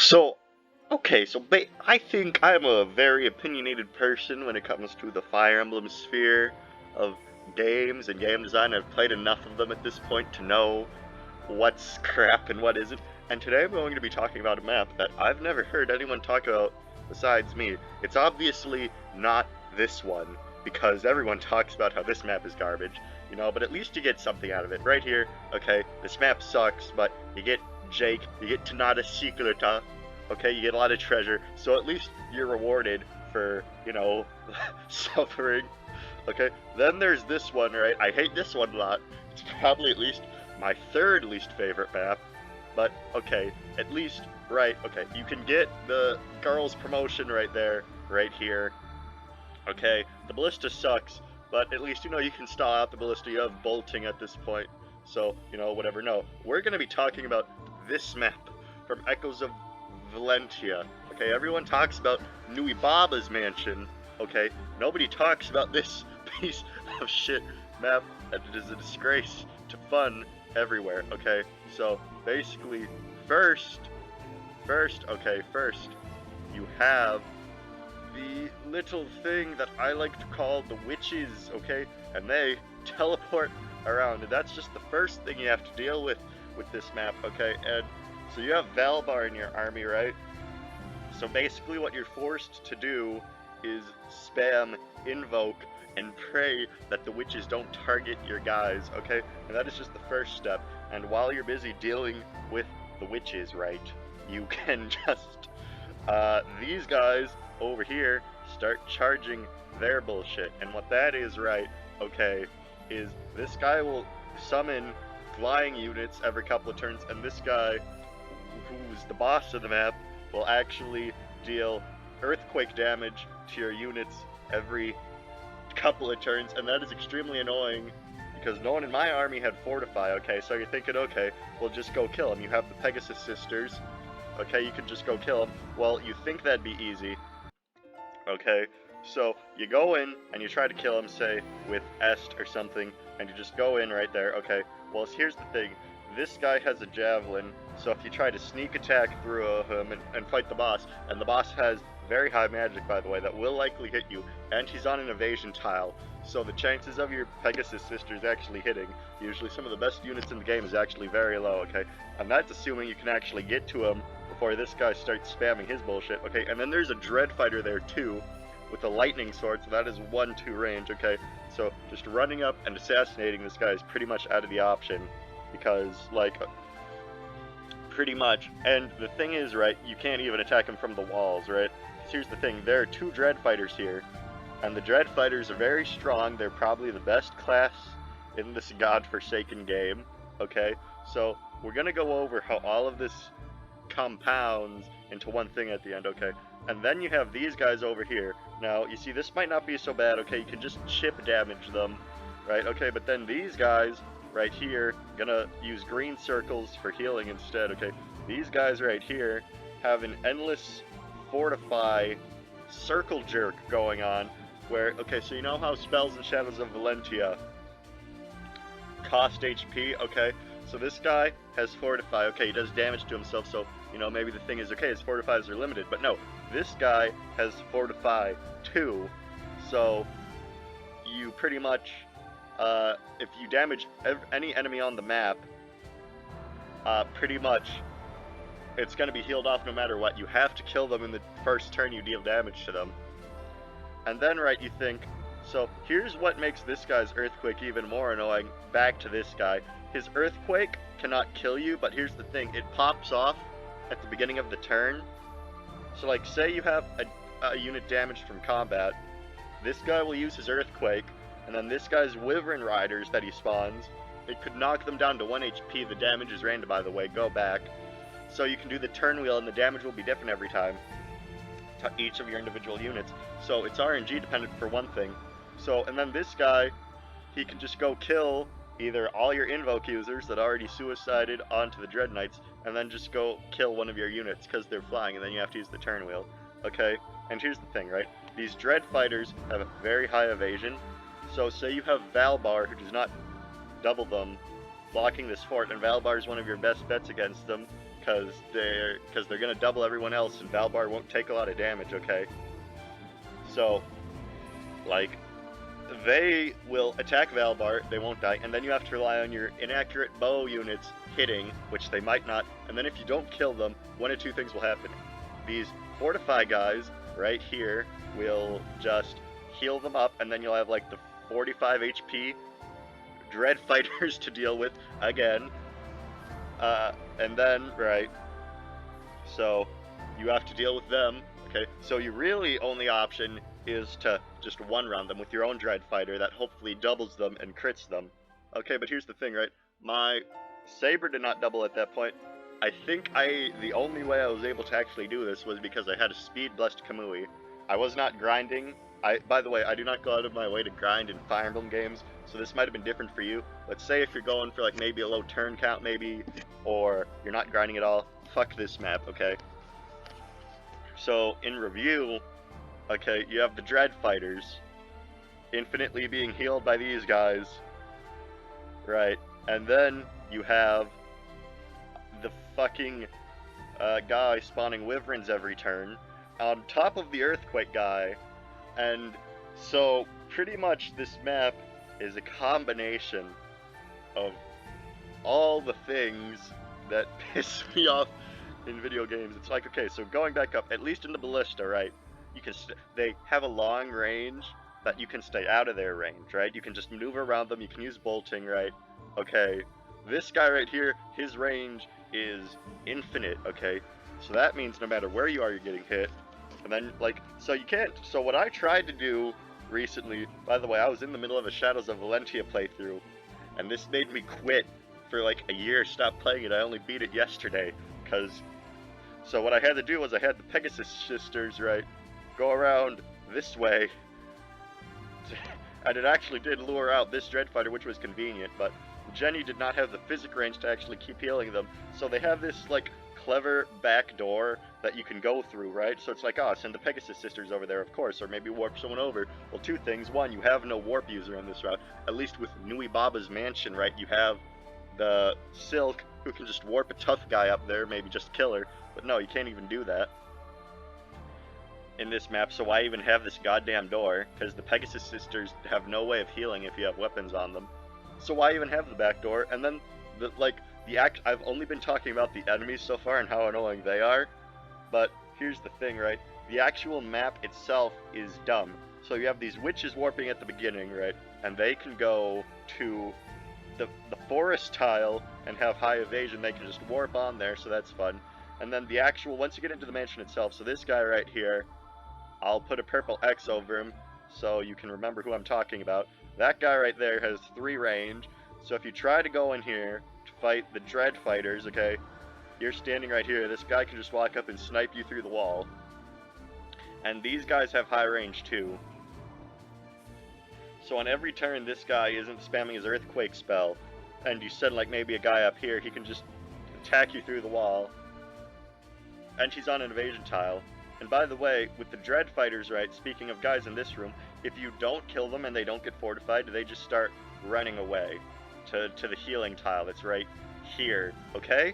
So, okay, I think I'm a very opinionated person when it comes to the Fire Emblem sphere of games and game design. I've played enough of them at this point to know what's crap and what isn't. And today I'm going to be talking about a map that I've never heard anyone talk about besides me. It's obviously not this one, because everyone talks about how this map is garbage, you know, but at least you get something out of it. Right here, okay, this map sucks, but you get Jake, you get Tanada Secreta, okay, you get a lot of treasure, so at least you're rewarded for, you know, suffering. Okay, then there's this one, right? I hate this one a lot. It's probably at least my third least favorite map, but okay, at least, right, okay, you can get the girls promotion right there, right here. Okay, the ballista sucks, but at least, you know, you can stall out the ballista. You have bolting at this point, so, you know, whatever. No, we're going to be talking about this map from Echoes of Valentia. Okay, everyone talks about Nui Baba's mansion. Okay, nobody talks about this piece of shit map, and it is a disgrace to fun everywhere. Okay, so basically, first, you have the little thing that I like to call the witches, okay? And they teleport around, and that's just the first thing you have to deal with this map, okay? And so you have Valbar in your army, right? So basically what you're forced to do is spam, invoke, and pray that the witches don't target your guys, okay? And that is just the first step. And while you're busy dealing with the witches, right, you can just, these guys over here start charging their bullshit. And what that is, right, okay, is this guy will summon flying units every couple of turns, and this guy, who's the boss of the map, will actually deal earthquake damage to your units every couple of turns, and that is extremely annoying because no one in my army had Fortify, okay? So you're thinking, okay, we'll just go kill him. You have the Pegasus Sisters, okay? You could just go kill him. Well, you think that'd be easy, okay? So you go in and you try to kill him, say, with Est or something, and you just go in right there, okay? Well, here's the thing. This guy has a javelin, so if you try to sneak attack through him and fight the boss, and the boss has very high magic, by the way, that will likely hit you, and he's on an evasion tile, so the chances of your Pegasus Sisters actually hitting, usually some of the best units in the game, is actually very low, okay? And that's assuming you can actually get to him before this guy starts spamming his bullshit, okay? And then there's a Dread Fighter there, too, with a lightning sword, so that is 1-2 range, okay? So just running up and assassinating this guy is pretty much out of the option, because, like, pretty much, and the thing is, right, you can't even attack him from the walls, right? Because here's the thing, there are 2 Dread Fighters here, and the Dread Fighters are very strong. They're probably the best class in this godforsaken game, okay? So we're gonna go over how all of this compounds into one thing at the end, okay? And then you have these guys over here. Now, you see, this might not be so bad, okay? You can just chip damage them, right? Okay, but then these guys right here, gonna use green circles for healing instead, okay? These guys right here have an endless fortify circle jerk going on, where, okay, so you know how spells and Shadows of Valentia cost HP, okay? So this guy has fortify, okay, he does damage to himself, so, you know, maybe the thing is, okay, his fortifies are limited, but no, this guy has fortify too, so you pretty much, if you damage any enemy on the map, pretty much it's going to be healed off no matter what. You have to kill them in the first turn you deal damage to them. And then, right, you think, so here's what makes this guy's Earthquake even more annoying. Back to this guy. His Earthquake cannot kill you, but here's the thing. It pops off at the beginning of the turn. So, like, say you have a unit damaged from combat. This guy will use his Earthquake, and then this guy's Wyvern Riders that he spawns, it could knock them down to 1 HP. The damage is random, by the way. Go back. So you can do the turn wheel, and the damage will be different every time to each of your individual units. So it's RNG dependent for one thing. So, and then this guy, he can just go kill either all your invoke users that already suicided onto the Dread Knights, and then just go kill one of your units because they're flying, and then you have to use the turn wheel. Okay, and here's the thing, right? These Dread Fighters have a very high evasion. So say you have Valbar, who does not double them, blocking this fort, and Valbar is one of your best bets against them, because they're gonna double everyone else, and Valbar won't take a lot of damage. Okay, so like they will attack Valbar, they won't die, and then you have to rely on your inaccurate bow units hitting, which they might not. And then if you don't kill them, one of two things will happen: these fortify guys right here will just heal them up, and then you'll have like the 45 HP dread fighters to deal with again. And then, right, so you have to deal with them, okay? So your really only option is to just one-round them with your own dread fighter that hopefully doubles them and crits them. Okay, but here's the thing, right? My saber did not double at that point. I think the only way I was able to actually do this was because I had a speed-blessed Kamui. I was not grinding. By the way, I do not go out of my way to grind in Fire Emblem games, so this might have been different for you. Let's say if you're going for like maybe a low turn count maybe, or you're not grinding at all, fuck this map, okay? So, in review, okay, you have the Dread Fighters, infinitely being healed by these guys, right? And then you have the fucking guy spawning Wyverns every turn, on top of the Earthquake guy. And so, pretty much this map is a combination of all the things that piss me off in video games. It's like, okay, so going back up, at least in the Ballista, right, you can they have a long range that you can stay out of their range, right? You can just maneuver around them, you can use bolting, right? Okay, this guy right here, his range is infinite, okay? So that means no matter where you are, you're getting hit. And then, like, so you can't, so what I tried to do recently, by the way, I was in the middle of a Shadows of Valentia playthrough, and this made me quit for like a year, stop playing it. I only beat it yesterday, because, so what I had to do was I had the Pegasus sisters, right, go around this way, and it actually did lure out this Dread Fighter, which was convenient, but Jenny did not have the physic range to actually keep healing them, so they have this, like, clever back door that you can go through, right? So it's like, oh, send the Pegasus sisters over there, of course, or maybe warp someone over. Well, two things. One, you have no warp user on this route. At least with Nui Baba's mansion, right, you have the Silk, who can just warp a tough guy up there, maybe just kill her. But no, you can't even do that in this map, so why even have this goddamn door? Because the Pegasus sisters have no way of healing if you have weapons on them. So why even have the back door? And then, I've only been talking about the enemies so far and how annoying they are, but here's the thing, right? The actual map itself is dumb. So you have these witches warping at the beginning, right? And they can go to the forest tile and have high evasion. They can just warp on there, so that's fun. And then the actual, once you get into the mansion itself, so this guy right here, I'll put a purple X over him so you can remember who I'm talking about. That guy right there has 3 range, so if you try to go in here to fight the Dread Fighters, okay, you're standing right here, this guy can just walk up and snipe you through the wall. And these guys have high range too. So on every turn, this guy isn't spamming his Earthquake spell, and you send like maybe a guy up here, he can just attack you through the wall. And he's on an evasion tile. And by the way, with the Dread Fighters, right, speaking of guys in this room, if you don't kill them and they don't get fortified, they just start running away to the healing tile that's right here, okay?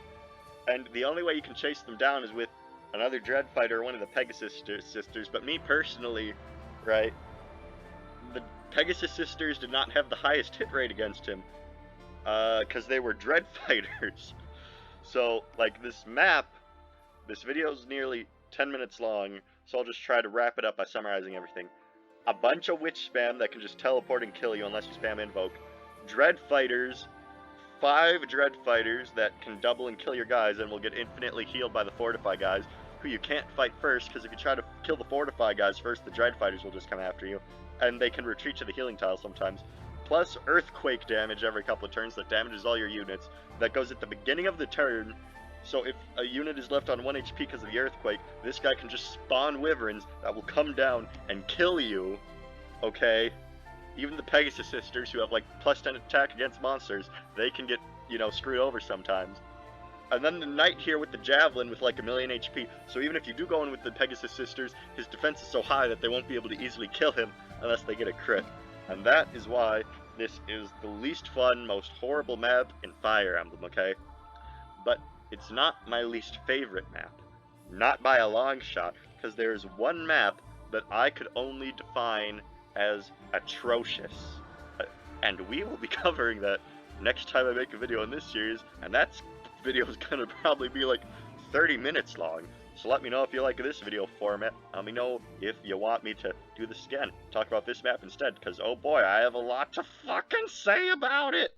And the only way you can chase them down is with another Dread Fighter or one of the Pegasus sisters, but me personally, right, the Pegasus sisters did not have the highest hit rate against him, because they were Dread Fighters. So, like, this map, this video is nearly 10 minutes long, so I'll just try to wrap it up by summarizing everything. A bunch of witch spam that can just teleport and kill you unless you spam invoke. Dread Fighters, 5 Dread Fighters that can double and kill your guys and will get infinitely healed by the Fortify guys, who you can't fight first, because if you try to kill the Fortify guys first, the Dread Fighters will just come after you, and they can retreat to the healing tile sometimes. Plus Earthquake damage every couple of turns that damages all your units. That goes at the beginning of the turn, so if a unit is left on 1 HP because of the Earthquake, this guy can just spawn Wyverns that will come down and kill you, okay? Even the Pegasus sisters, who have like plus 10 attack against monsters, they can get, you know, screwed over sometimes. And then the Knight here with the Javelin with like 1,000,000 HP, so even if you do go in with the Pegasus sisters, his defense is so high that they won't be able to easily kill him unless they get a crit. And that is why this is the least fun, most horrible map in Fire Emblem, okay? But it's not my least favorite map. Not by a long shot, because there's one map that I could only define as atrocious. And we will be covering that next time I make a video in this series, and that video is gonna probably be like 30 minutes long. So let me know if you like this video format. Let me know if you want me to do this again, talk about this map instead, because oh boy, I have a lot to fucking say about it!